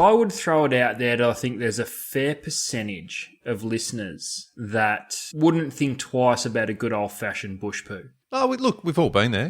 I would throw it out there that I think there's a fair percentage of listeners that wouldn't think twice about a good old-fashioned bush poo. Oh, look, we've all been there.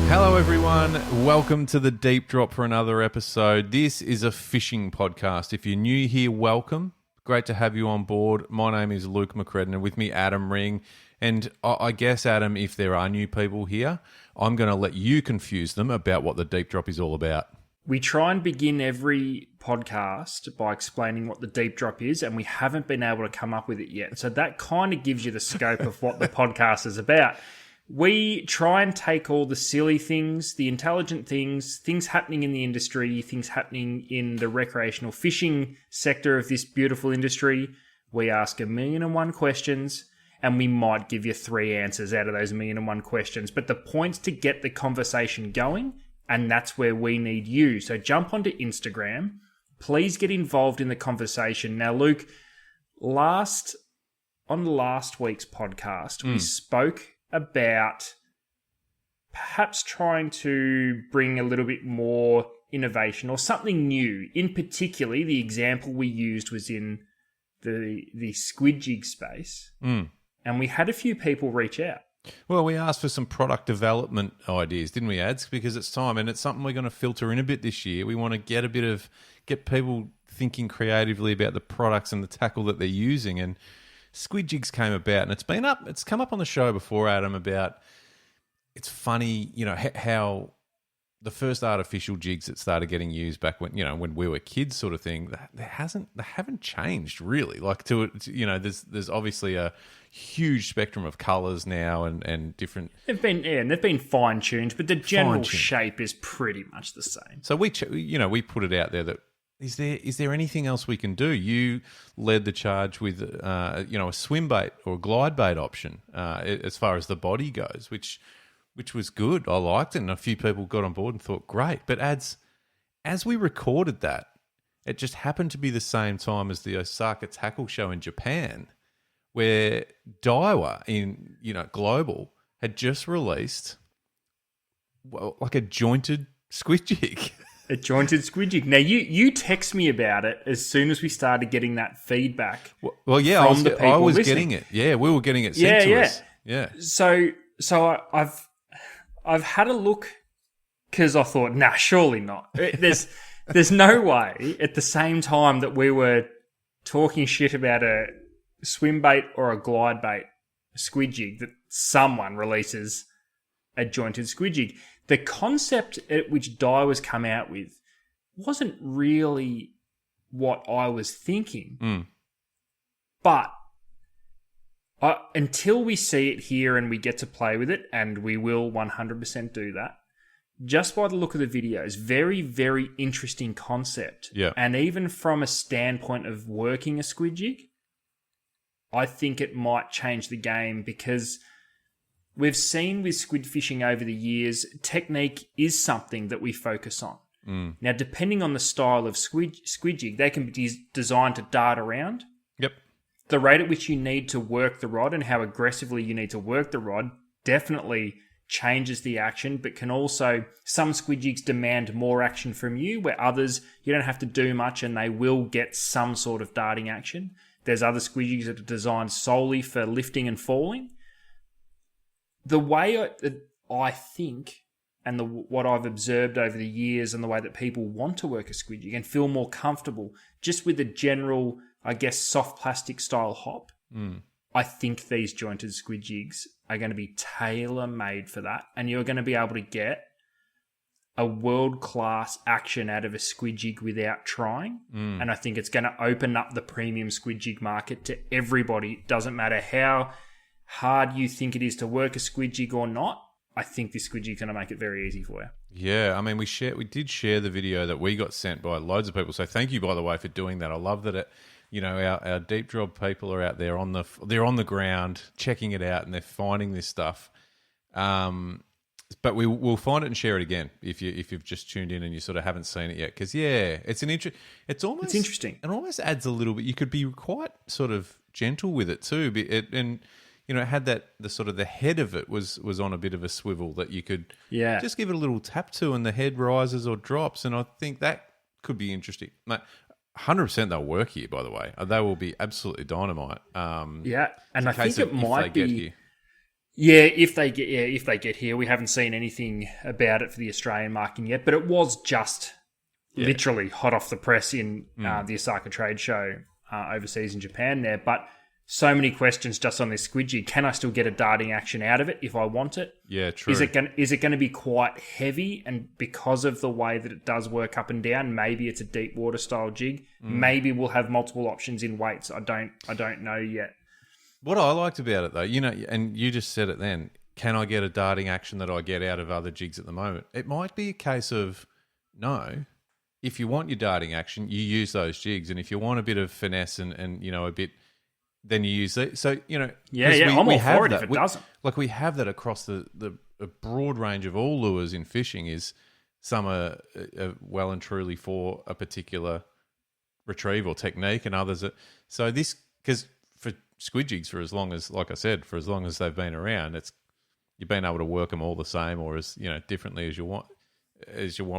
Hello everyone, welcome to the Deep Drop for another episode. This is a fishing podcast. If you're new here, welcome. Great to have you on board. My name is Luke McCredden and with me Adam Ring. And I guess, Adam, if there are new people here, I'm going to let you confuse them about what the Deep Drop is all about. We try and begin every podcast by explaining what the deep drop is, and we haven't been able to come up with it yet. So that kind of gives you the scope of what the podcast is about. We try and take all the silly things, the intelligent things, things happening in the industry, things happening in the recreational fishing sector of this beautiful industry. We ask 1,000,001 questions, and we might give you 3 answers out of those 1,000,001 questions. But the point's to get the conversation going, and that's where we need you. So jump onto Instagram. Please get involved in the conversation. Now, Luke, on last week's podcast, we spoke about perhaps trying to bring a little bit more innovation or something new. In particular, the example we used was in the squid jig space. And we had a few people reach out. Well, we asked for some product development ideas, didn't we, Ads? Because it's time, and it's something we're going to filter in a bit this year. We want to get people thinking creatively about the products and the tackle that they're using. And squid jigs came about, and it's come up on the show before, Adam, about it's funny, how the first artificial jigs that started getting used back when we were kids, sort of thing, they haven't changed really. Like there's obviously a huge spectrum of colours now and different. They've been fine tuned, but the general shape is pretty much the same. So we put it out there that is there anything else we can do? You led the charge with a swim bait or a glide bait option as far as the body goes, which was good. I liked it, and a few people got on board and thought, great. But as we recorded that, it just happened to be the same time as the Osaka Tackle Show in Japan, where Daiwa in Global had just released like a jointed squid jig. A jointed squid jig. Now, you text me about it as soon as we started getting that feedback. Well, yeah, I was getting it. Yeah, we were getting it sent to us. Yeah. So I've had a look because I thought, nah, surely not. There's no way at the same time that we were talking shit about a swim bait or a glide bait, a squid jig, that someone releases a jointed squid jig. The concept at which Daiwa's come out with wasn't really what I was thinking. But until we see it here and we get to play with it, and we will 100% do that, just by the look of the videos, very, very interesting concept. Yeah. And even from a standpoint of working a squid jig, I think it might change the game, because we've seen with squid fishing over the years, technique is something that we focus on. Now, depending on the style of squid jig, they can be designed to dart around. Yep. The rate at which you need to work the rod and how aggressively you need to work the rod definitely changes the action, but can also, some squid jigs demand more action from you, where others, you don't have to do much and they will get some sort of darting action. There's other squid jigs that are designed solely for lifting and falling. The way I think, and what I've observed over the years, and the way that people want to work a squid jig and feel more comfortable just with the general, I guess, soft plastic style hop, I think these jointed squid jigs are going to be tailor-made for that, and you're going to be able to get a world-class action out of a squid jig without trying. And I think it's going to open up the premium squid jig market to everybody. It doesn't matter how hard you think it is to work a squid jig or not. I think this squid jig is going to make it very easy for you. Yeah, I mean, we did share the video that we got sent by loads of people. So thank you, by the way, for doing that. I love that our deep drop people are out there they're on the ground checking it out, and they're finding this stuff. But we'll find it and share it again if you've just tuned in and you sort of haven't seen it yet. Because it's interesting. It almost adds a little bit. You could be quite sort of gentle with it too. And it had the sort of the head of it was on a bit of a swivel that you could just give it a little tap to, and the head rises or drops. And I think that could be interesting. Mate, 100% they'll work here, by the way. They will be absolutely dynamite. And I think it might be. If they get here, we haven't seen anything about it for the Australian market yet, but it was just literally hot off the press in the Osaka trade show overseas in Japan there. But so many questions just on this squid jig. Can I still get a darting action out of it if I want it? Yeah, true. Is it going to be quite heavy? And because of the way that it does work up and down, maybe it's a deep water style jig. Maybe we'll have multiple options in weights. I don't know yet. What I liked about it, though, and you just said it then, can I get a darting action that I get out of other jigs at the moment? It might be a case of, no, if you want your darting action, you use those jigs. And if you want a bit of finesse and a bit, then you use it. So, I'm all for it if it doesn't. Like we have that across a broad range of all lures in fishing. Is some are well and truly for a particular retrieve or technique, and others are. So this, because for squid jigs, for as long as, like I said, for as long as they've been around, you've been able to work them all the same or as differently as you want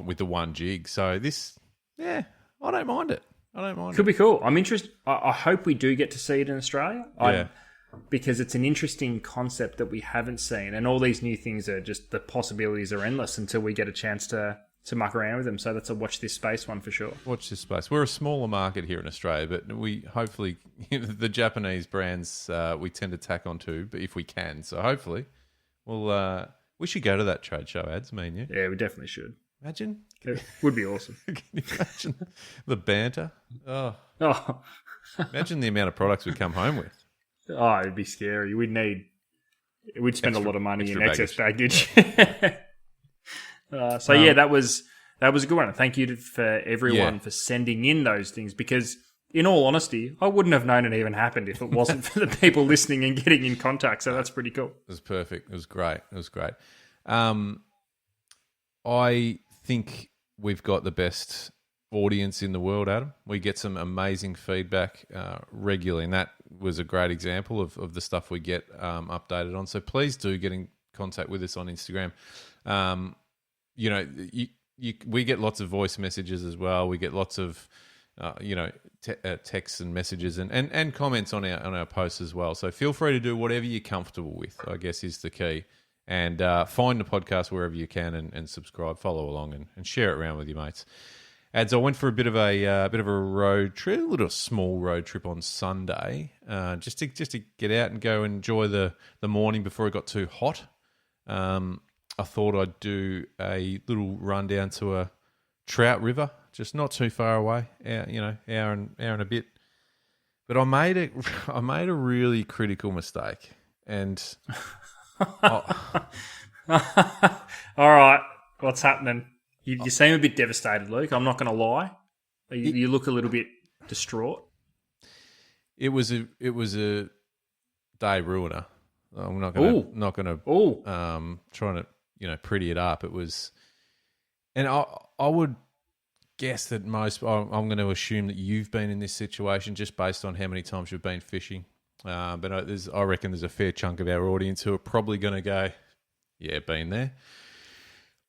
with the one jig. So this, I don't mind it. Could be cool. I'm interested. I hope we do get to see it in Australia. Because it's an interesting concept that we haven't seen, and all these new things are just, the possibilities are endless until we get a chance to muck around with them. So that's a watch this space one for sure. Watch this space. We're a smaller market here in Australia, but we hopefully the Japanese brands we tend to tack onto, but if we can. So hopefully we should go to that trade show, Ads, me and you. Yeah, we definitely should. Imagine. It would be awesome. Can you imagine the banter? Oh. Imagine the amount of products we'd come home with. Oh, it'd be scary. We'd spend a lot of money in excess baggage. That was a good one. Thank you for everyone for sending in those things, because in all honesty, I wouldn't have known it even happened if it wasn't for the people listening and getting in contact. So that's pretty cool. It was perfect. It was great. I think we've got the best audience in the world, Adam. We get some amazing feedback regularly, and that was a great example of the stuff we get updated on. So please do get in contact with us on Instagram. We get lots of voice messages as well. We get lots of texts and messages and comments on our posts as well. So feel free to do whatever you're comfortable with, I guess, is the key. And find the podcast wherever you can and subscribe, follow along, and share it around with your mates. Ads, I went for a bit of a road trip, a little small road trip on Sunday, just to get out and go enjoy the morning before it got too hot. I thought I'd do a little run down to a trout river, just not too far away, hour and a bit. But I made a really critical mistake, and all right, what's happening? You seem a bit devastated, Luke. I'm not going to lie. You look a little bit distraught. It was a day ruiner. I'm not going to trying to pretty it up. It was, and I would guess that I'm going to assume that you've been in this situation just based on how many times you've been fishing. But I reckon there's a fair chunk of our audience who are probably going to go, yeah, been there.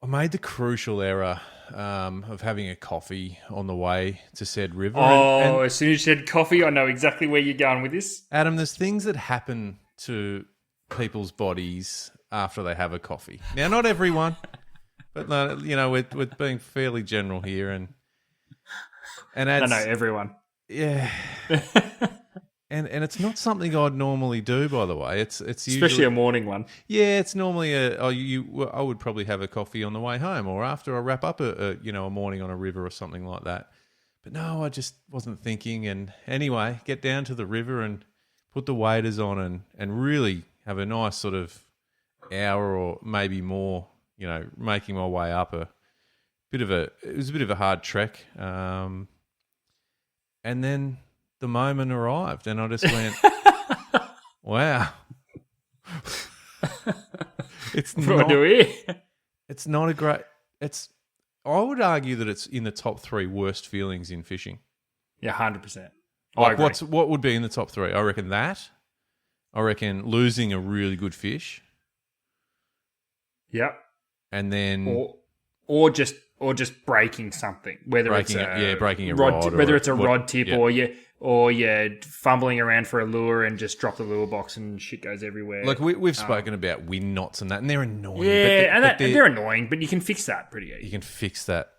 I made the crucial error of having a coffee on the way to said river. And as soon as you said coffee, I know exactly where you're going with this. Adam, there's things that happen to people's bodies after they have a coffee. Now, not everyone, but we're being fairly general here, and I know everyone. Yeah. And it's not something I'd normally do, by the way. It's usually, especially a morning one. Yeah, it's normally I would probably have a coffee on the way home or after I wrap up a morning on a river or something like that. But no, I just wasn't thinking. And anyway, get down to the river and put the waders on and really have a nice sort of hour or maybe more, making my way up it was a bit of a hard trek. And then the moment arrived and I just went, wow. What do we do? It's not a great, I would argue that it's in the top 3 worst feelings in fishing. Yeah, 100%. What would be in the top 3? I reckon that. I reckon losing a really good fish, Yep. and then Or just breaking something, whether breaking a rod, whether it's a rod tip, yeah. or you're fumbling around for a lure and just drop the lure box and shit goes everywhere. Like we've spoken about wind knots and that, and they're annoying. Yeah, they're annoying, but you can fix that pretty easy. You can fix that.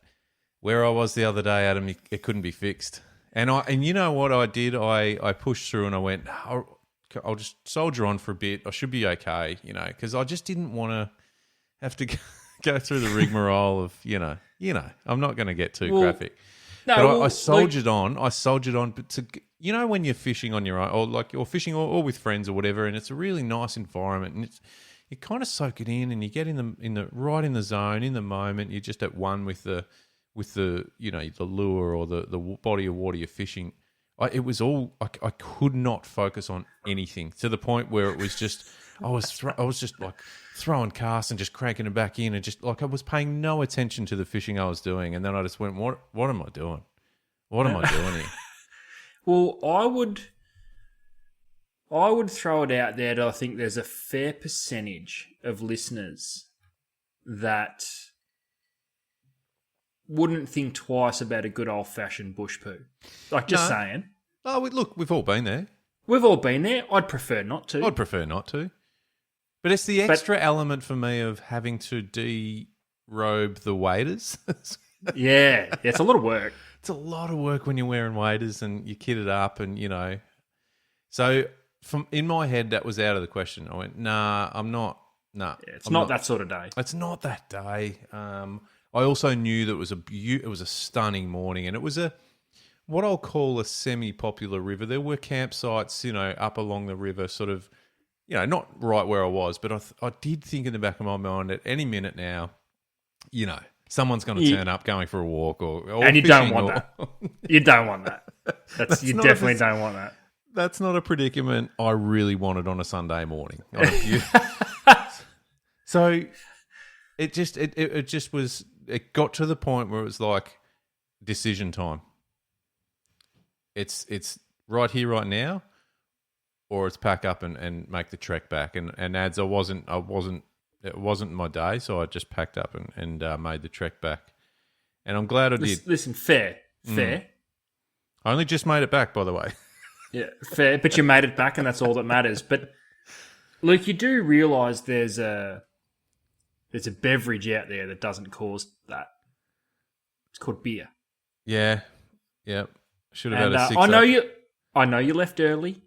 Where I was the other day, Adam, it couldn't be fixed. And you know what I did? I pushed through and I went, I'll just soldier on for a bit. I should be okay, because I just didn't want to have to go through the rigmarole of, I'm not going to get too graphic. No, but I soldiered on. I soldiered on, but when you're fishing on your own, or fishing or with friends or whatever, and it's a really nice environment, and you kind of soak it in, and you get right in the zone, in the moment. You're just at one with the the lure or the body of water you're fishing. It was all I could not focus on anything, to the point where it was just I was just like throwing casts and just cranking it back in, and just like I was paying no attention to the fishing I was doing, and then I just went, what am I doing? What am I doing here? Well, I would throw it out there that I think there's a fair percentage of listeners that wouldn't think twice about a good old-fashioned bush poo. Like, just saying. Oh, look, we've all been there. We've all been there. I'd prefer not to. But it's the extra element for me of having to derobe the waders. Yeah, it's a lot of work. It's a lot of work when you're wearing waders and you kit it up and, So in my head, that was out of the question. I went, nah, I'm not. Nah. Yeah, it's not that sort of day. It's not that day. I also knew that it was a stunning morning, and it was what I'll call a semi-popular river. There were campsites, up along the river, sort of, not right where I was, but I did think in the back of my mind at any minute now, someone's going to turn up going for a walk or and you fishing don't want that. You don't want that. You definitely don't want that. That's not a predicament I really wanted on a Sunday morning. So it just was. It got to the point where it was like decision time. It's right here, right now, or it's pack up and make the trek back. And it wasn't my day, so I just packed up and made the trek back. And I'm glad I did. Listen, fair. I only just made it back, by the way. Yeah, fair. But you made it back, and that's all that matters. But Luke, you do realise there's a beverage out there that doesn't cause that. It's called beer. Yeah. Should have had a 6. I know you left early,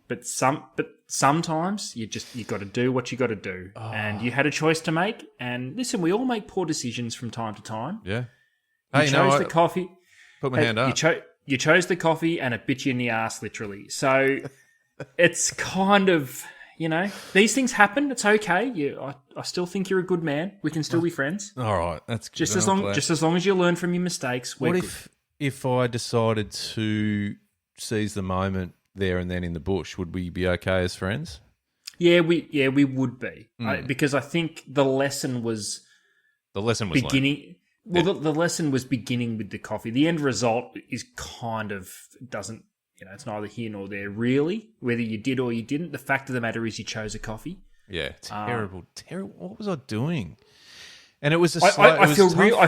but sometimes you got to do what you got to do, and you had a choice to make. And listen, we all make poor decisions from time to time. Yeah. You chose the coffee. Put my hand up. You chose the coffee, and it bit you in the ass, literally. So it's kind of, these things happen. It's okay. I still think you're a good man. We can still be friends. All right, that's good. Just as long as you learn from your mistakes. We're good. If I decided to seize the moment there and then in the bush, would we be okay as friends? Yeah, we would be, because I think the lesson was beginning. Learned. Well, the lesson was beginning with the coffee. The end result is kind of doesn't. It's neither here nor there, really. Whether you did or you didn't, the fact of the matter is you chose a coffee. Yeah, terrible. What was I doing? And it was I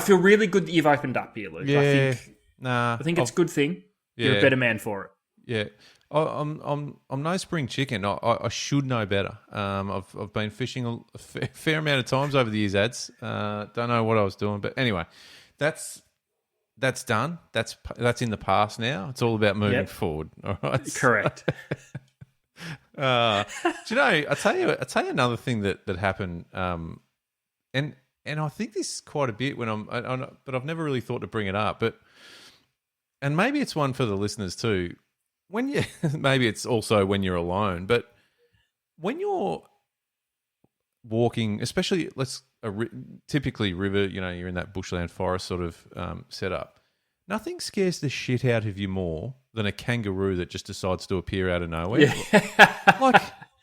feel really good that you've opened up here, Luke. Yeah, I think it's a good thing. Yeah. You're a better man for it. Yeah, I'm no spring chicken. I should know better. I've been fishing a fair amount of times over the years, ads. Don't know what I was doing, but anyway, that's done. That's in the past now. It's all about moving forward. All right. Correct. Do you know? I tell you another thing that happened. And I think this quite a bit but I've never really thought to bring it up. And maybe it's one for the listeners too. Maybe it's also when you're alone, but when you're walking, especially typically river, you're in that bushland forest sort of setup. Nothing scares the shit out of you more than a kangaroo that just decides to appear out of nowhere. Yeah. Like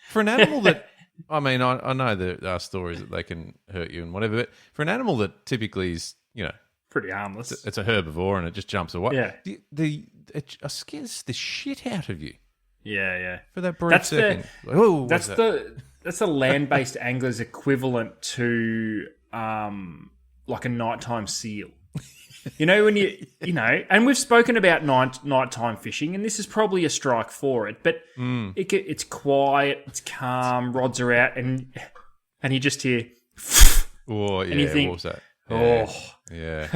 for an animal that, I mean, I know there are stories that they can hurt you and whatever, but for an animal that typically is, pretty harmless. It's a herbivore and it just jumps away. Yeah. It scares the shit out of you. Yeah. For that brief second. That's the land-based angler's equivalent to like a nighttime seal. You know, when and we've spoken about nighttime fishing, and this is probably a strike for it, but it's quiet, it's calm, rods are out, and you just hear, Oh, yeah, and you think, what was that? Yeah.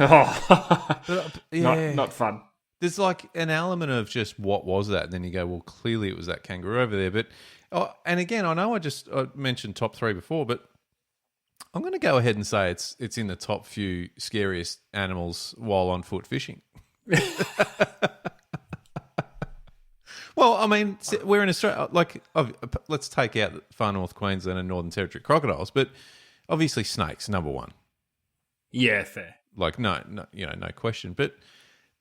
Not fun. There's like an element of just what was that? And then you go, well, clearly it was that kangaroo over there. But, and again, I know I mentioned top 3 before, but I'm going to go ahead and say it's in the top few scariest animals while on foot fishing. Well, I mean, we're in Australia. Like, let's take out far north Queensland and Northern Territory crocodiles, but obviously snakes, number 1. Yeah, fair. Like, no, no question. But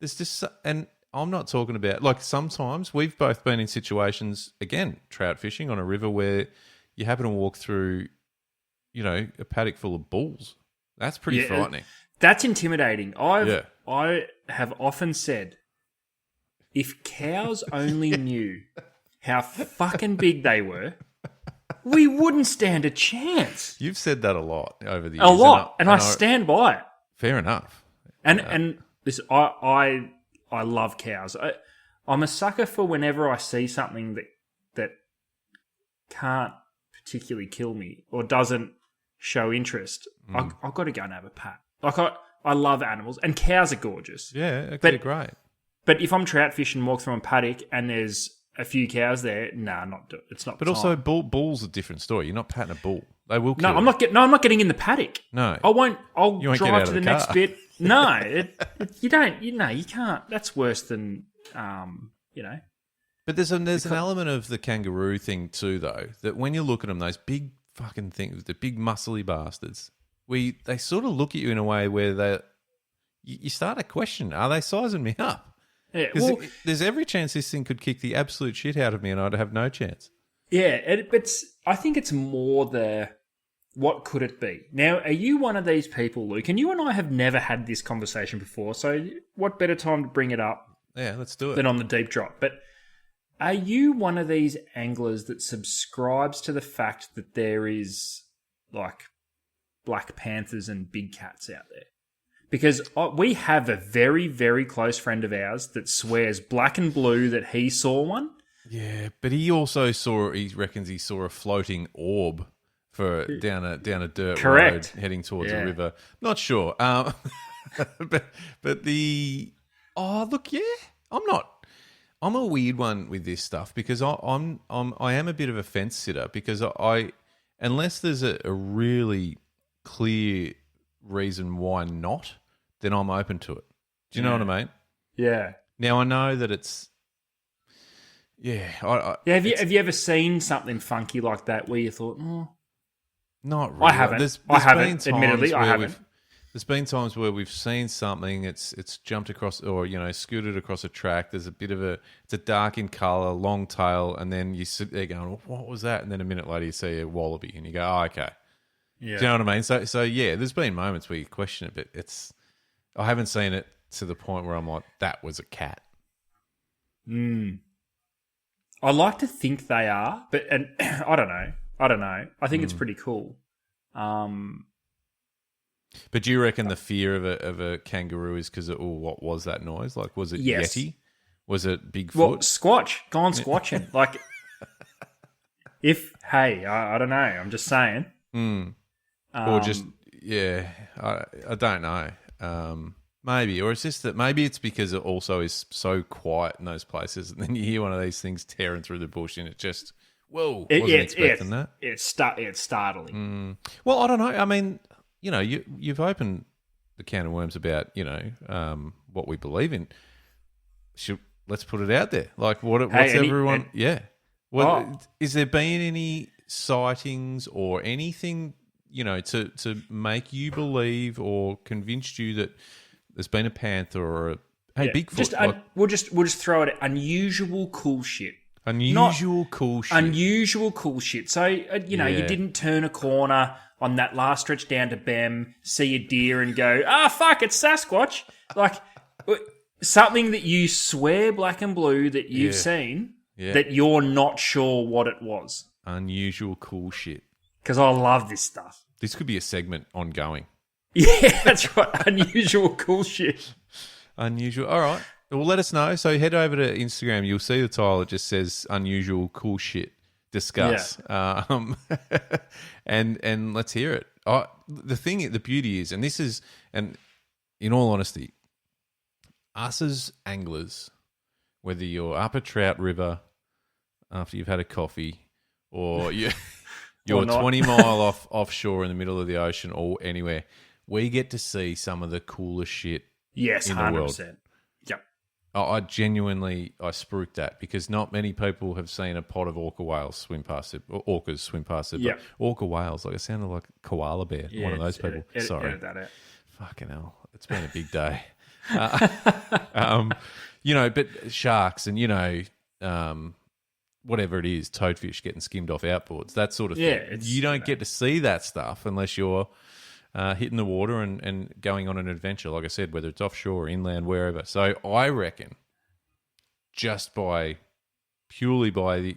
there's just, and I'm not talking about, like, sometimes we've both been in situations, again, trout fishing on a river where you happen to walk through, a paddock full of bulls. That's pretty frightening. That's intimidating. I have often said, if cows only knew how fucking big they were, we wouldn't stand a chance. You've said that a lot over the years. A lot, and I stand by it. Fair enough. And this, I love cows. I'm a sucker for whenever I see something that can't particularly kill me or doesn't show interest. I've got to go and have a pat. Like I love animals, and cows are gorgeous. Yeah, they're great. But if I'm trout fishing and walk through a paddock and there's a few cows there, it's not. But also, bull's a different story. You're not patting a bull; they will kill. No, I'm not getting in the paddock. No, I won't. I'll drive to the car. next bit. No, you don't. You can't. That's worse than. But there's an element of the kangaroo thing too, though. That when you look at them, those big fucking things, the big muscly bastards, they sort of look at you in a way where you start to question: are they sizing me up? Yeah, there's every chance this thing could kick the absolute shit out of me and I'd have no chance. Yeah, I think it's more what could it be? Now, are you one of these people, Luke? And you and I have never had this conversation before, so what better time to bring it up? Yeah, let's do it. Than on the deep drop. But are you one of these anglers that subscribes to the fact that there is, like, black panthers and big cats out there? Because we have a very, very close friend of ours that swears black and blue that he saw one. Yeah, but he also he reckons he saw a floating orb down a dirt road heading towards a river. Not sure. But look, yeah, I'm a weird one with this stuff because I am a bit of a fence sitter because unless there's a really clear reason why not, then I'm open to it. Do you know what I mean? Yeah. Now I know that it's Have you ever seen something funky like that where you thought, not really. I haven't. Admittedly, I haven't. There's been times where we've seen something, it's jumped across or scooted across a track. There's a bit of it's a dark in colour, long tail, and then you sit there going, what was that? And then a minute later you see a wallaby, and you go, oh, okay. Yeah. Do you know what I mean? So yeah, there's been moments where you question it, but I haven't seen it to the point where I'm like, that was a cat. I like to think they are, but I don't know. I think it's pretty cool. But do you reckon the fear of a kangaroo is because what was that noise? Like, was it Yeti? Was it Bigfoot? Well, Squatch. Gone squatching. Like, I don't know. I'm just saying. Or just, I don't know. Maybe. Or it's just that maybe it's because it also is so quiet in those places and then you hear one of these things tearing through the bush and it just, wasn't expecting that. It's startling. Well, I don't know. I mean, you've opened the can of worms about, what we believe in. Let's put it out there. Like, what's everyone... Is there been any sightings or anything, to make you believe or convince you that there's been a panther or Bigfoot? We'll just throw it at unusual cool shit. Unusual cool shit. So, you didn't turn a corner on that last stretch down to Bem, see a deer and go, fuck, it's Sasquatch. Like, something that you swear black and blue that you've seen. that you're not sure what it was. Unusual cool shit. Because I love this stuff. This could be a segment ongoing. Yeah, that's right. Unusual cool shit. Unusual. All right. Well, let us know. So head over to Instagram. You'll see the tile. It just says unusual cool shit. Discuss. Yeah. And let's hear it. The beauty is, and in all honesty, us as anglers, whether you're up a trout river after you've had a coffee, or you're 20 mile offshore in the middle of the ocean or anywhere, we get to see some of the coolest shit in 100%. The world. Yep. I genuinely spruik that because not many people have seen a pod of orca whales swim past it, or orcas swim past it. Yep. But orca whales, like it sounded like a koala bear, one of those people. Sorry. Edit that out. Fucking hell. It's been a big day. But sharks and, whatever it is, toadfish getting skimmed off outboards, that sort of thing. You don't get to see that stuff unless you're hitting the water and going on an adventure, like I said, whether it's offshore or inland, wherever. So I reckon just purely by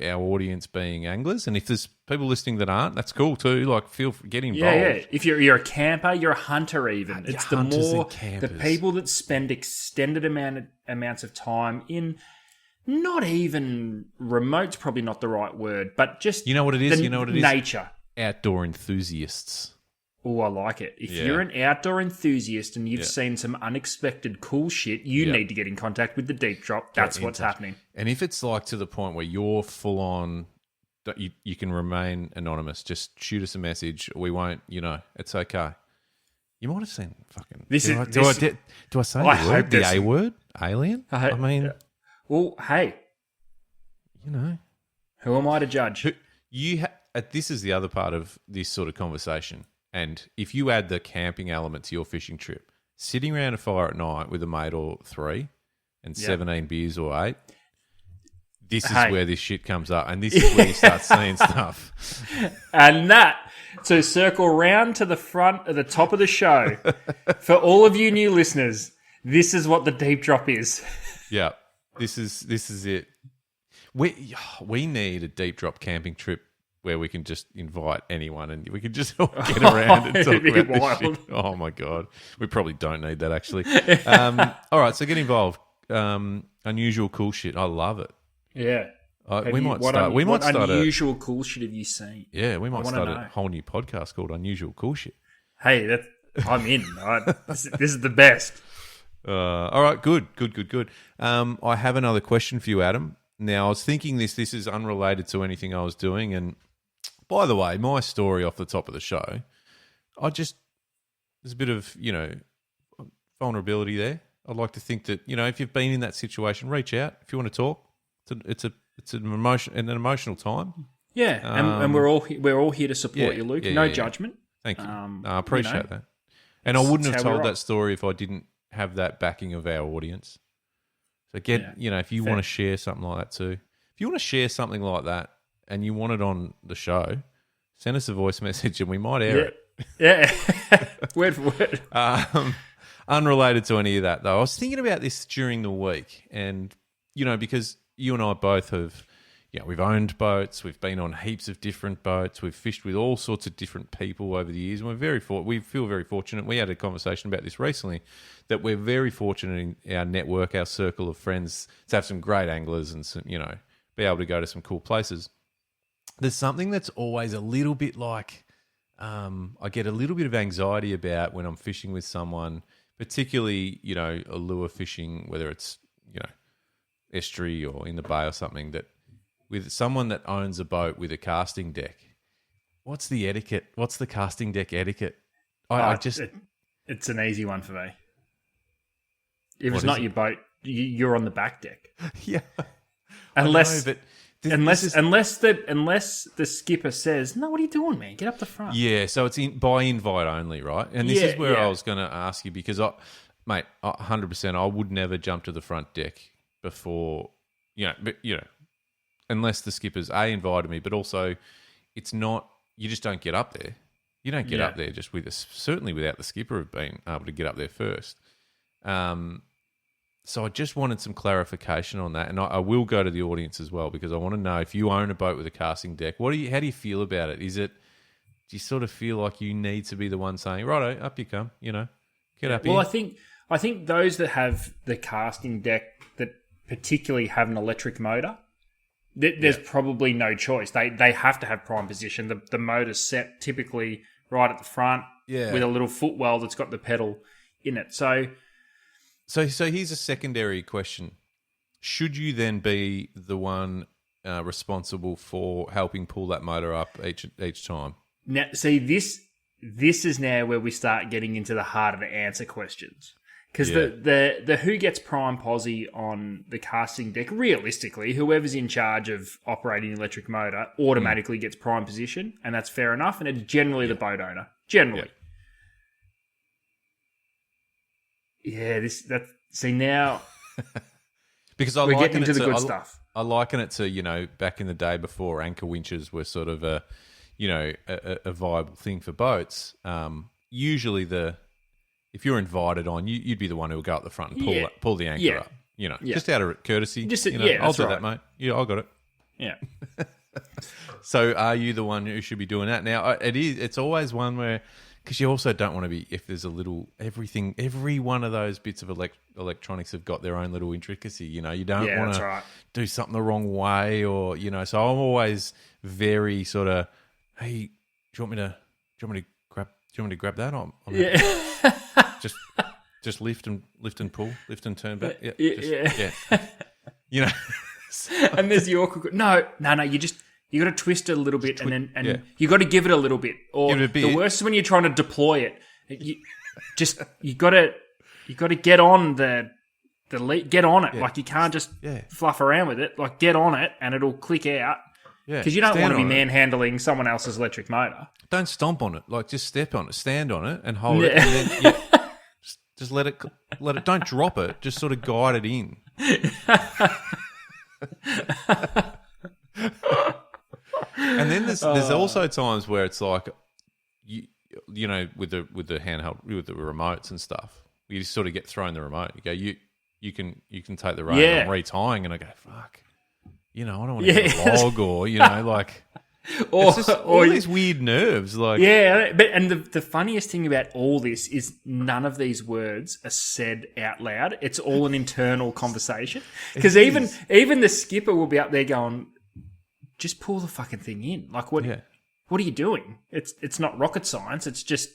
our audience being anglers, and if there's people listening that aren't, that's cool too. Like, get involved. Yeah. If you're a camper, you're a hunter even. It's the people that spend extended amounts of time in not even remote's probably not the right word, but just what it is? Nature. Outdoor enthusiasts. Oh, I like it. If you're an outdoor enthusiast and you've seen some unexpected cool shit, you need to get in contact with the Deep Drop. That's what's happening. And if it's like to the point where you're full on, you can remain anonymous. Just shoot us a message. We won't, it's okay. You might have seen fucking... Do I say the A word? Alien? I mean... Well, hey. Who am I to judge? This is the other part of this sort of conversation. And if you add the camping element to your fishing trip, sitting around a fire at night with a mate or three and 17 beers or 8, this is where this shit comes up. And this is where you start seeing stuff. And to circle round to the front at the top of the show, for all of you new listeners, this is what the Deep Drop is. Yeah, this is it. We need a Deep Drop camping trip where we can just invite anyone and we can just all get around and talk about this shit. Oh, my God. We probably don't need that, actually. All right, so get involved. Unusual cool shit. I love it. Yeah. We might start. What unusual cool shit have you seen? Yeah, we might start a whole new podcast called Unusual Cool Shit. Hey, I'm in. This is the best. All right, good. I have another question for you, Adam. Now, I was thinking this is unrelated to anything I was doing, and by the way, my story off the top of the show, there's a bit of, vulnerability there. I'd like to think that, if you've been in that situation, reach out if you want to talk. It's an emotional time. Yeah, and we're all here to support you, Luke. No judgment. Thank you. I appreciate that. And I wouldn't have told that story if I didn't have that backing of our audience. So if you want to share something like that too, if you want to share something like that and you want it on the show, send us a voice message and we might air it. Yeah, word for word. Unrelated to any of that though, I was thinking about this during the week, and because you and I both have, we've owned boats, we've been on heaps of different boats, we've fished with all sorts of different people over the years, and we feel very fortunate. We had a conversation about this recently, that we're very fortunate in our network, our circle of friends, to have some great anglers and some, be able to go to some cool places. There's something that's always a little bit like, I get a little bit of anxiety about when I'm fishing with someone, particularly, a lure fishing, whether it's, estuary or in the bay or something, that with someone that owns a boat with a casting deck, what's the etiquette? What's the casting deck etiquette? It's an easy one for me. If it's not your boat, you're on the back deck. Yeah. Unless the skipper says, "No, what are you doing, man? Get up the front." Yeah, so it's by invite only, right? And this is where I was going to ask you, because 100%, I would never jump to the front deck before, unless the skipper's invited me, but also it's not. You just don't get up there. You don't get up there just certainly without the skipper have been able to get up there first. So I just wanted some clarification on that, and I will go to the audience as well because I want to know if you own a boat with a casting deck, how do you feel about it? Do you sort of feel like you need to be the one saying, righto, up you come, get up here? Well, I think those that have the casting deck that particularly have an electric motor, there's probably no choice. They have to have prime position. The motor's set typically right at the front with a little footwell that's got the pedal in it. So here's a secondary question. Should you then be the one responsible for helping pull that motor up each time? Now, see, this is now where we start getting into the harder to answer questions. Because the who gets prime posi on the casting deck, realistically, whoever's in charge of operating the electric motor automatically gets prime position, and that's fair enough, and it's generally the boat owner. Generally. Yeah, see now... Because we're getting into the good stuff. I liken it to, back in the day before anchor winches were sort of a viable thing for boats. Usually if you're invited on, you'd be the one who would go up the front and pull the anchor up. Just out of courtesy. I'll do that, mate. Yeah, I got it. Yeah. So are you the one who should be doing that? Now, it's always one where, because you also don't want to be, if there's a little, every one of those bits of electronics have got their own little intricacy. You don't want to do something the wrong way so I'm always very sort of, hey, do you want me to grab that? Just lift and pull, lift and turn back. And there's the awkward. No. You got to twist it a little bit, and you got to give it a little bit. Or the worst is when you're trying to deploy it. You got to get on get on it. Like you can't just fluff around with it. Like get on it, and it'll click out. Because you don't want to be manhandling someone else's electric motor. Don't stomp on it. Like just step on it, stand on it, and hold it, and then just let it. Don't drop it. Just sort of guide it in. And then there's also times where it's like with the handheld with the remotes and stuff. You just sort of get thrown the remote. You go you can take the rein. I'm retying, and I go fuck. I don't want to get a log or it's just all these weird nerves. Like and the funniest thing about all this is none of these words are said out loud. It's all an internal conversation. Because even the skipper will be up there going, just pull the fucking thing in. Like what are you doing? It's not rocket science. It's just.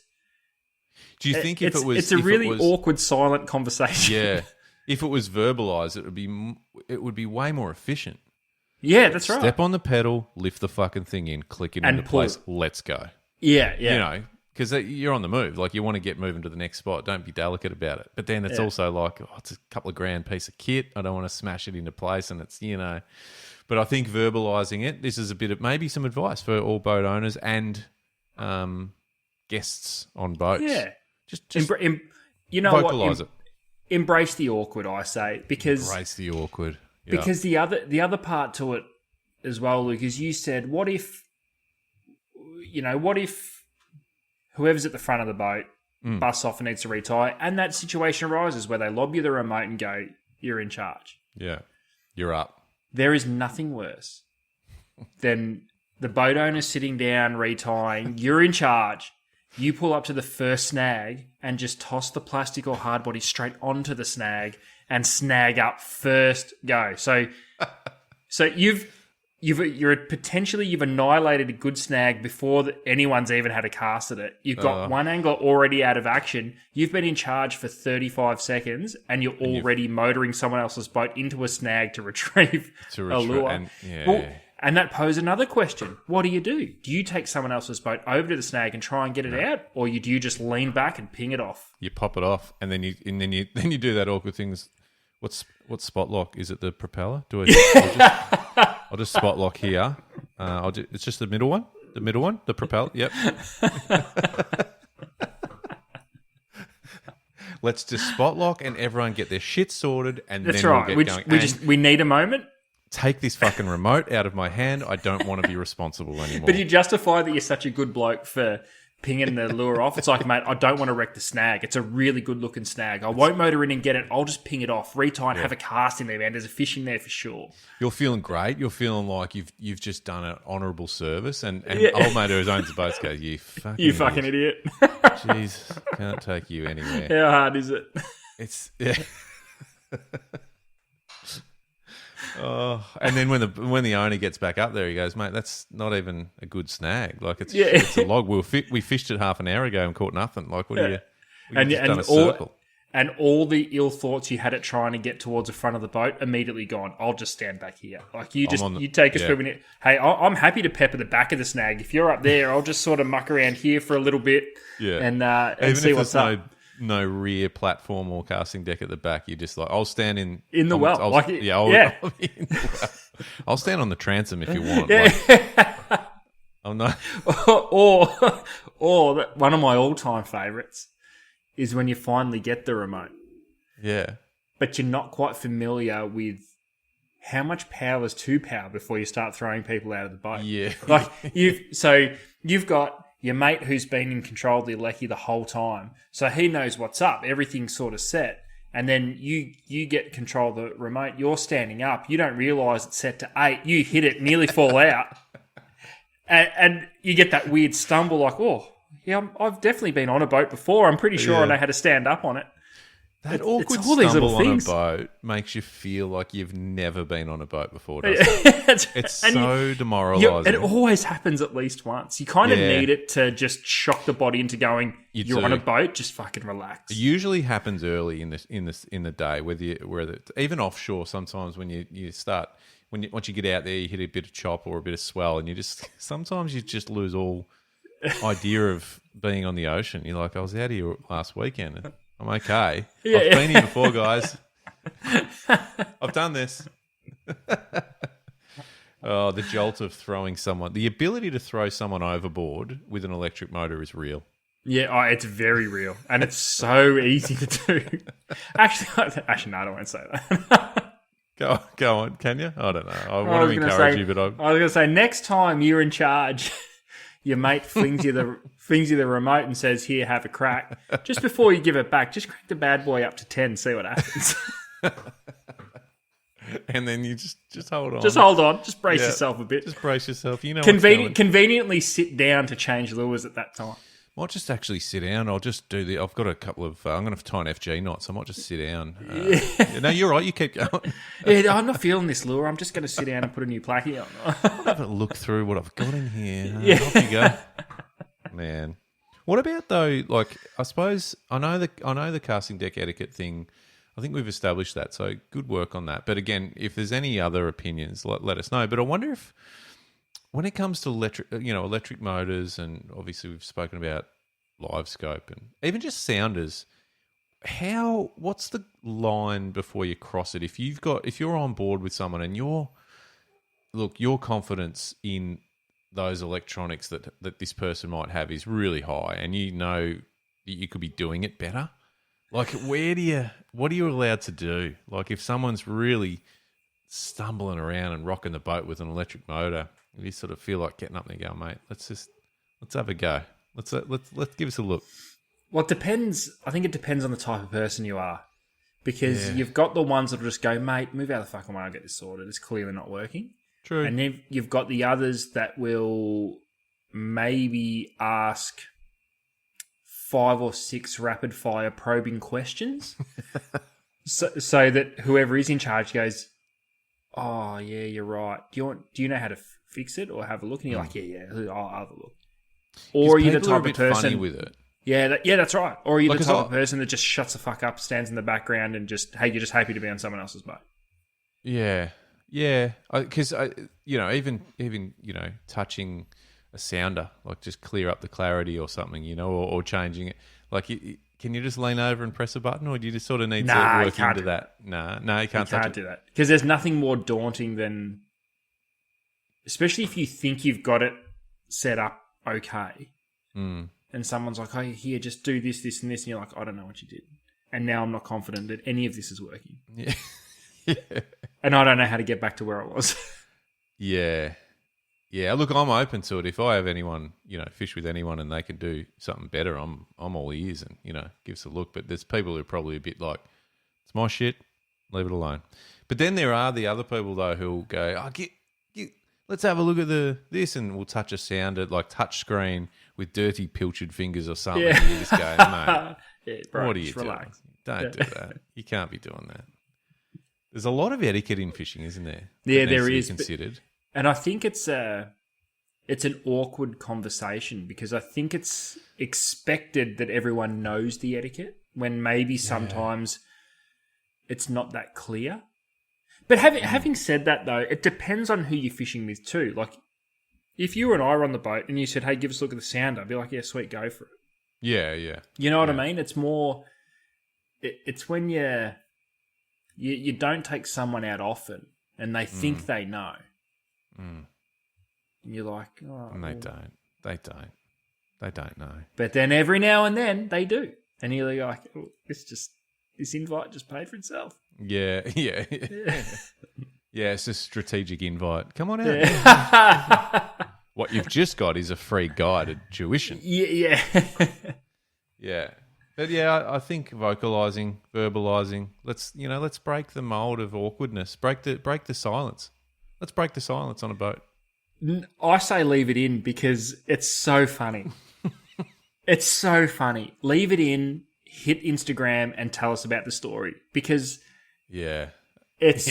Do you think it's a really awkward silent conversation? Yeah, if it was verbalized, it would be way more efficient. Yeah, that's right. Step on the pedal, lift the fucking thing in, click it into place. Let's go. Yeah. Because you're on the move. Like you want to get moving to the next spot. Don't be delicate about it. But then it's also like, it's a couple of grand piece of kit. I don't want to smash it into place, and it's But I think verbalizing it. This is a bit of maybe some advice for all boat owners and guests on boats. Yeah, just vocalize it. Embrace the awkward, I say, because embrace the awkward. Yep. Because the other part to it as well, Luke, is you said, what if whoever's at the front of the boat busts off and needs to retire, and that situation arises where they lob you the remote and go, you're in charge. Yeah, you're up. There is nothing worse than the boat owner sitting down, retying, you're in charge. You pull up to the first snag and just toss the plastic or hard body straight onto the snag and snag up first go. So you've annihilated a good snag before anyone's even had a cast at it. You've got one angler already out of action. You've been in charge for 35 seconds, and you're already motoring someone else's boat into a snag to retrieve a lure. And that poses another question. What do? Do you take someone else's boat over to the snag and try and get it out, or do you just lean back and ping it off? You pop it off, and then you do that awkward thing. What's spot lock? Is it the propeller? I'll just spot lock here. It's just the middle one. The propeller. Yep. Let's just spot lock and everyone get their shit sorted, and that's then right. We'll get going. We need a moment. Take this fucking remote out of my hand. I don't want to be responsible anymore. But you justify that you're such a good bloke for pinging the lure off. It's like, mate, I don't want to wreck the snag. It's a really good looking snag. I won't motor in and get it. I'll just ping it off, retie and have a cast in there, man. There's a fish in there for sure. You're feeling great. You're feeling like you've just done an honourable service. And old mate who owns the boat goes, you fucking idiot. Jeez, can't take you anywhere. How hard is it? It's Oh, and then when the owner gets back up there, he goes, mate, that's not even a good snag. Like it's a log. We fished it half an hour ago and caught nothing. Like what are you? You've just done a circle. And all the ill thoughts you had at trying to get towards the front of the boat immediately gone. I'll just stand back here. Like you take a swim in it. Hey, I'm happy to pepper the back of the snag. If you're up there, I'll just sort of muck around here for a little bit. Yeah, and even see if what's up. No rear platform or casting deck at the back. You just like, I'll stand in the well. I'll be in the well. I'll stand on the transom if you want. I'm not. Or one of my all-time favourites is when you finally get the remote. Yeah, but you're not quite familiar with how much power is too power before you start throwing people out of the boat. Yeah, like you've got your mate who's been in control of the Alecchi the whole time. So he knows what's up. Everything's sort of set. And then you get control of the remote. You're standing up. You don't realise it's set to 8. You hit it, nearly fall out. And you get that weird stumble like, oh, yeah, I've definitely been on a boat before. I'm pretty sure I know how to stand up on it. That awkward stumble on a boat makes you feel like you've never been on a boat before, doesn't it? It's so demoralising. It always happens at least once. You kind of need it to just shock the body into going, you're on a boat, just fucking relax. It usually happens early in the day, whether even offshore sometimes when you start, once you get out there, you hit a bit of chop or a bit of swell and sometimes you just lose all idea of being on the ocean. You're like, I was out here last weekend and I'm okay. Yeah. I've been here before, guys. I've done this. Oh, the jolt of throwing someone. The ability to throw someone overboard with an electric motor is real. Yeah, it's very real. And it's so easy to do. Actually, no, I don't want to say that. Go on, can you? I don't know. I want to encourage you, but I was going to say, next time you're in charge, your mate flings you the remote and says, here, have a crack. Just before you give it back, just crank the bad boy up to 10, see what happens. And then you just hold on. Just hold on. Just brace yourself a bit. Just brace yourself. You know, conveniently sit down to change lures at that time. I might just actually sit down. I'll just do I've got a couple of. I'm going to tie an FG knot, so I might just sit down. No, you're right. You keep going. I'm not feeling this lure. I'm just going to sit down and put a new placky on. I'll have a look through what I've got in here. Off you go, man. What about though? Like, I suppose I know the casting deck etiquette thing. I think we've established that, so good work on that. But again, if there's any other opinions, let us know. But I wonder if, when it comes to electric motors, and obviously we've spoken about live scope and even just sounders, what's the line before you cross it? If you're on board with someone and your confidence in those electronics that this person might have is really high, and you know that you could be doing it better. Like, what are you allowed to do? Like, if someone's really stumbling around and rocking the boat with an electric motor, you sort of feel like getting up there and going, mate, let's have a go. Let's give us a look. Well, it depends. I think it depends on the type of person you are, because you've got the ones that will just go, mate, move out of the fucking way, I'll get this sorted. It's clearly not working. True. And then you've got the others that will maybe ask 5 or 6 rapid fire probing questions, so that whoever is in charge goes, oh yeah, you're right. Do you know how to fix it or have a look? And you're like, yeah, I'll have a look. Or you're the type of person funny with it. Yeah, that's right. Or you're the type of person that just shuts the fuck up, stands in the background, and you're just happy to be on someone else's boat. Yeah, because even touching a sounder, like just clear up the clarity or something, or changing it. Like, can you just lean over and press a button, or do you just sort of need to work into that? No, you can't do that. Because there's nothing more daunting than, especially if you think you've got it set up okay, and someone's like, oh, here, just do this, this, and this, and you're like, I don't know what you did. And now I'm not confident that any of this is working. Yeah. And I don't know how to get back to where I was. Yeah. Yeah, look, I'm open to it. If I have anyone, fish with anyone and they can do something better, I'm all ears and, give us a look. But there's people who are probably a bit like, it's my shit, leave it alone. But then there are the other people, though, who'll go, let's have a look at this, and we'll touch a sounder, like touch screen with dirty pilchard fingers or something. Yeah. And you just go, mate, Yeah, bro, what are you doing? relax. Don't do that. You can't be doing that. There's a lot of etiquette in fishing, isn't there? Yeah, that there needs is. to be considered. And I think it's an awkward conversation because I think it's expected that everyone knows the etiquette when maybe sometimes it's not that clear. But having said that, though, it depends on who you're fishing with too. Like, if you and I were on the boat and you said, hey, give us a look at the sounder, I'd be like, yeah, sweet, go for it. Yeah, yeah. You know what I mean? It's more... It's when you don't take someone out often and they think they know. Mm. And you're like... Oh, and they don't. They don't know. But then every now and then they do. And you're like, oh, this invite just paid for itself. Yeah. Yeah, it's a strategic invite. Come on out. Yeah. What you've just got is a free guided tuition. Yeah. Yeah. But yeah, I think vocalizing, verbalizing, let's break the mold of awkwardness. Break the silence. Let's break the silence on a boat. I say leave it in because it's so funny. It's so funny. Leave it in, hit Instagram and tell us about the story because it's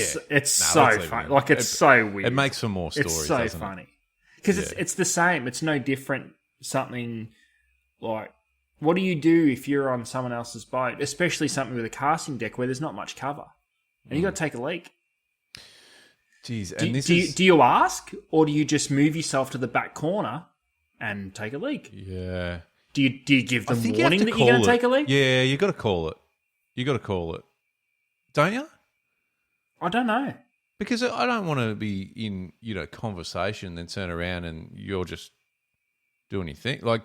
so funny. Like it's so weird. It makes for more stories. It's so funny because it's the same. It's no different. Something like, what do you do if you're on someone else's boat, especially something with a casting deck where there's not much cover and you got to take a leak? Jeez, do you ask or do you just move yourself to the back corner and take a leak? Yeah. Do you give them warning that you're going to take a leak? Yeah, you got to call it. Don't you? I don't know. Because I don't want to be in, conversation, then turn around and you're just doing your thing. Like,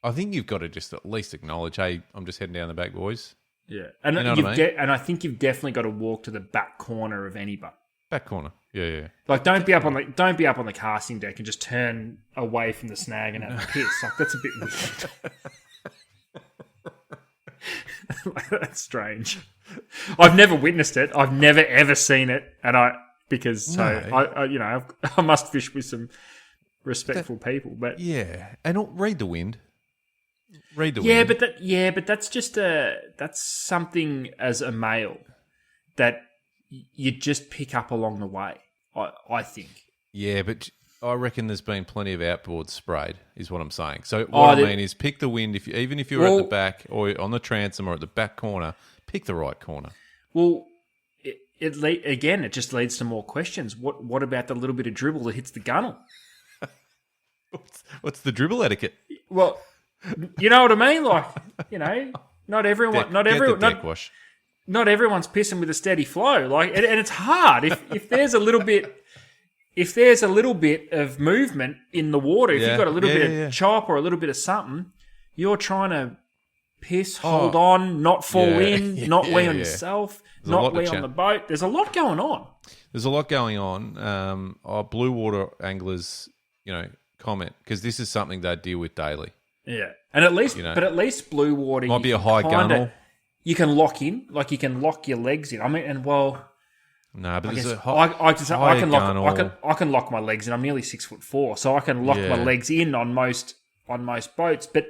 I think you've got to just at least acknowledge, hey, I'm just heading down the back, boys. Yeah. And you know what I mean? And I think you've definitely got to walk to the back corner of any boat. Back corner. Yeah. Like, don't be up on the casting deck and just turn away from the snag and have a piss. Like, that's a bit weird. Like, that's strange. I've never witnessed it. I've never ever seen it, and I must fish with some respectful people. But and read the wind. Read the wind. But that's just that's something as a male that you just pick up along the way. I think. Yeah, but I reckon there's been plenty of outboards sprayed, is what I'm saying. So what I mean is pick the wind. Even if you're at the back or on the transom or at the back corner, pick the right corner. Well, it just leads to more questions. What about the little bit of dribble that hits the gunnel? What's the dribble etiquette? Well, you know what I mean? Like, not everyone... Not everyone's pissing with a steady flow, like, and it's hard if there's a little bit of movement in the water. If you've got a little bit of chop or a little bit of something, you're trying to piss, hold on, not fall in, not weigh on yourself, not weigh on the boat. There's a lot going on. Blue water anglers, comment because this is something they deal with daily. Yeah, and at least blue water might be a high gunnel. You can lock in, like you can lock your legs in. I mean, and well, no, but I can lock my legs in. I'm nearly 6'4", so I can lock my legs in on most boats. But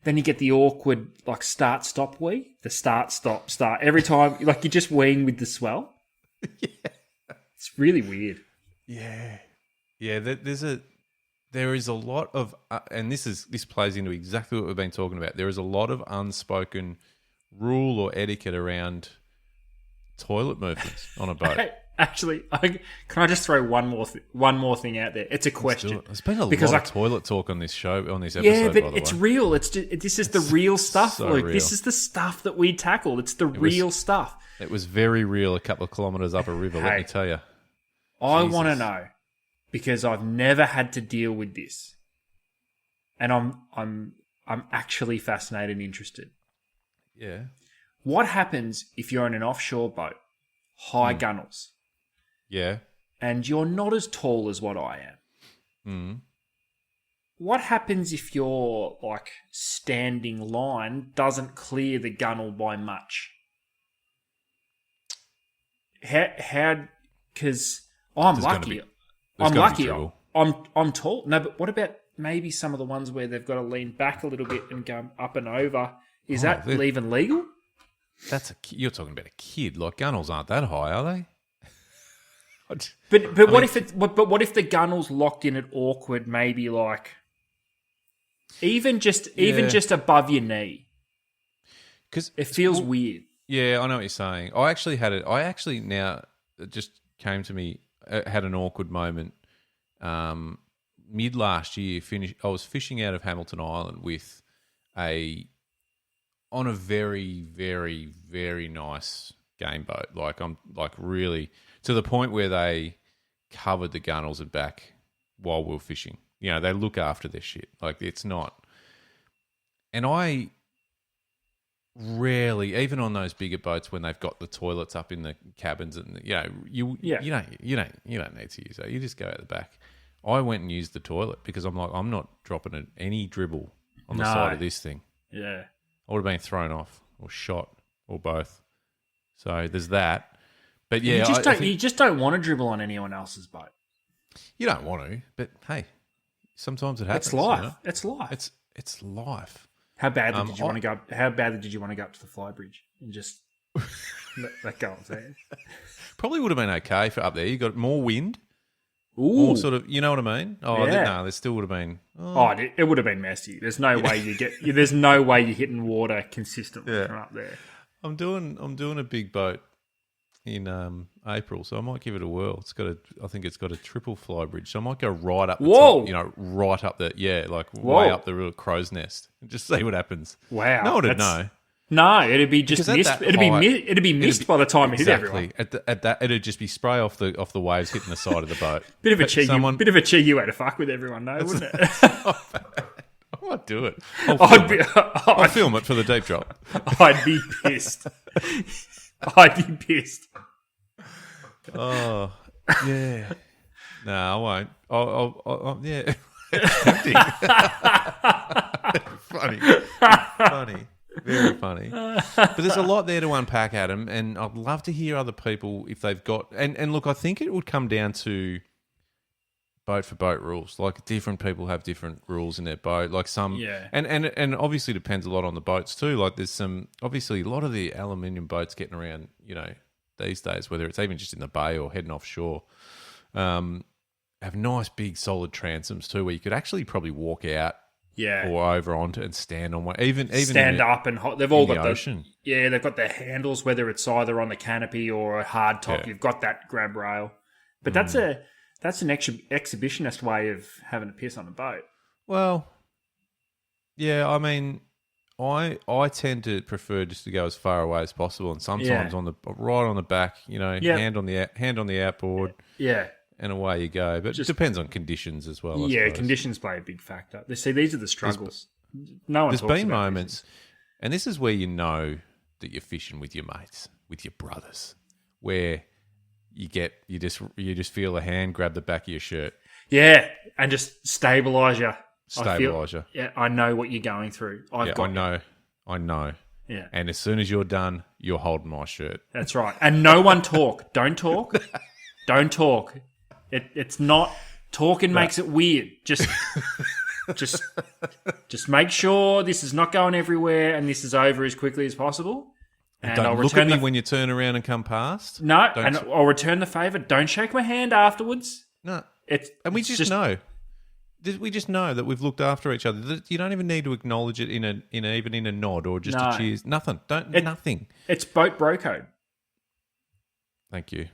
then you get the awkward like start stop wee, the start stop start every time. Like you're just weeing with the swell. It's really weird. Yeah. There is a lot of, and this plays into exactly what we've been talking about. There is a lot of unspoken rule or etiquette around toilet movements on a boat. Actually, can I just throw one more thing out there? It's a question. There's been a lot of toilet talk on this show, on this episode. Yeah, but it's real. This is the real stuff, Luke. This is the stuff that we tackle. It's the real stuff. It was very real a couple of kilometres up a river, let me tell you. I want to know because I've never had to deal with this, and I'm actually fascinated and interested. Yeah. What happens if you're in an offshore boat, high gunnels? Yeah. And you're not as tall as what I am. What happens if your like standing line doesn't clear the gunnel by much? How? Because I'm lucky. I'm lucky. I'm tall. No, but what about maybe some of the ones where they've got to lean back a little bit and go up and over? Is that even legal? You're talking about a kid. Like gunnels aren't that high, are they? But what if the gunnel's locked in at awkward? Maybe like even just above your knee, because it feels weird. Yeah, I know what you're saying. I actually now it just came to me. Had an awkward moment. Mid last year, I was fishing out of Hamilton Island on a very, very, very nice game boat. Like I'm like really to the point where they covered the gunnels and back while we were fishing. You know, they look after their shit. Like it's not. And I rarely, even on those bigger boats when they've got the toilets up in the cabins and you don't need to use that. You just go out the back. I went and used the toilet because I'm like, I'm not dropping any dribble on the side of this thing. Yeah. I would have been thrown off or shot or both. So there's that. But yeah, you just don't want to dribble on anyone else's boat. You don't want to, but hey, sometimes it happens. It's life. You know? It's life. It's life. How badly did you want to go? How badly did you want to go up to the fly bridge and just let go of that? Probably would have been okay for up there. You got more wind. Ooh. More sort of, you know what I mean? Oh, yeah. No, there still would have been. It would have been messy. There's no way there's no way you're hitting water consistently from up there. I'm doing a big boat in April, so I might give it a whirl. I think it's got a triple fly bridge, so I might go right up the top, right up way up the real crow's nest and just see what happens. Wow. No one would know. No, it'd be just missed. It'd be missed by the time it hit everyone. At that, it'd just be spray off the waves hitting the side of the boat. Bit of a cheeky way to fuck with everyone, though, wouldn't it? I might do it. I'll film it for the deep drop. I'd be pissed. I'd be pissed. Oh yeah. No, I won't. I'll yeah. Funny. Very funny. But there's a lot there to unpack, Adam, and I'd love to hear other people if they've got... And look, I think it would come down to boat-for-boat rules. Like, different people have different rules in their boat. Like some... Yeah. And obviously depends a lot on the boats too. Like, there's some... Obviously, a lot of the aluminium boats getting around, these days, whether it's even just in the bay or heading offshore, have nice, big, solid transoms too, where you could actually probably walk out or over onto and stand on one. Even stand up and they've all got the ocean. They've got their handles, whether it's either on the canopy or a hard top. Yeah. You've got that grab rail, but that's an exhibitionist way of having a piss on a boat. Well, yeah, I mean, I tend to prefer just to go as far away as possible, and sometimes right on the back, hand on the outboard, and away you go. But it depends on conditions as well. I suppose. Conditions play a big factor. These are the struggles. There's been moments, and this is where you know that you're fishing with your mates, with your brothers, where you just feel a hand grab the back of your shirt, and just stabilise you. I know what you're going through. I know. Yeah. And as soon as you're done, you're holding my shirt. That's right. And no one talk. Don't talk. Don't talk. It's not talking makes it weird. Just make sure this is not going everywhere and this is over as quickly as possible. And don't look at me when you turn around and come past. No, I'll return the favour. Don't shake my hand afterwards. No. We just know that we've looked after each other. You don't even need to acknowledge it even in a nod or just a cheers. Nothing. Nothing. It's boat bro code. Thank you.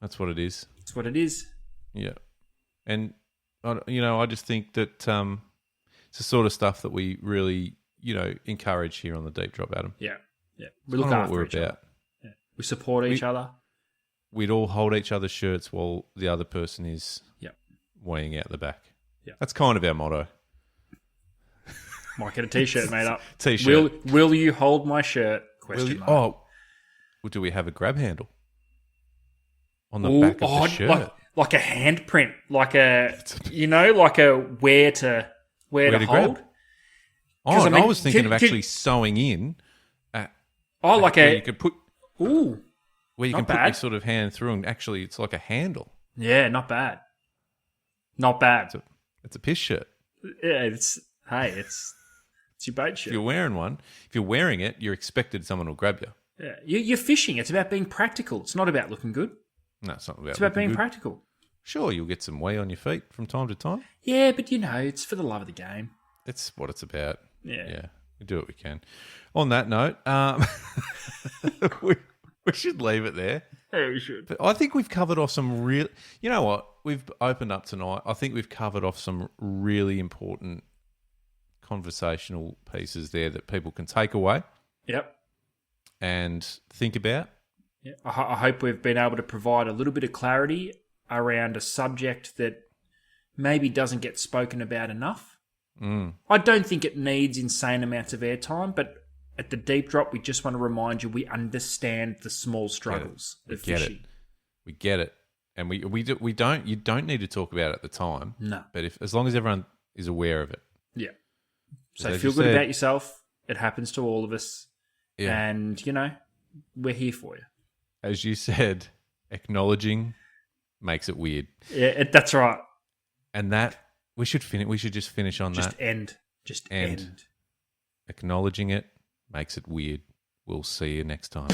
That's what it is. It's what it is. Yeah. And, I just think that it's the sort of stuff that we really, encourage here on the Deep Drop, Adam. Yeah. Yeah. We look after each other. Yeah. We support each other. We'd all hold each other's shirts while the other person is weighing out the back. Yeah. That's kind of our motto. Might get a T-shirt made up. T-shirt. Will you hold my shirt? Question mark. Do we have a grab handle on the back of the shirt? like a handprint, like a like a where to hold. Grab. Oh, I was thinking of actually sewing in. Like where you could put. Ooh, Where you can put your sort of hand through, and actually, it's like a handle. Yeah, not bad. Not bad. It's a piss shirt. Yeah, it's your boat shirt. If you're wearing one, if you're wearing it, you're expected someone will grab you. Yeah, you're fishing. It's about being practical. It's not about looking good. No, it's not about. It's about being practical. Sure, you'll get some wee on your feet from time to time. Yeah, but it's for the love of the game. It's what it's about. Yeah. We do what we can. On that note, we should leave it there. Yeah, we should. But I think we've covered off some real. You know what? We've opened up tonight. I think we've covered off some really important conversational pieces there that people can take away. Yep. And think about. Yeah. I hope we've been able to provide a little bit of clarity around a subject that maybe doesn't get spoken about enough. I don't think it needs insane amounts of airtime, but at the deep drop, we just want to remind you we understand the small struggles of fishing. We get it, and we don't. You don't need to talk about it at the time. No, but as long as everyone is aware of it. Yeah. So feel good about yourself. It happens to all of us. Yeah. And we're here for you. As you said, acknowledging makes it weird. Yeah, that's right. And that we should finish. We should just finish on that. Just end. Acknowledging it makes it weird. We'll see you next time.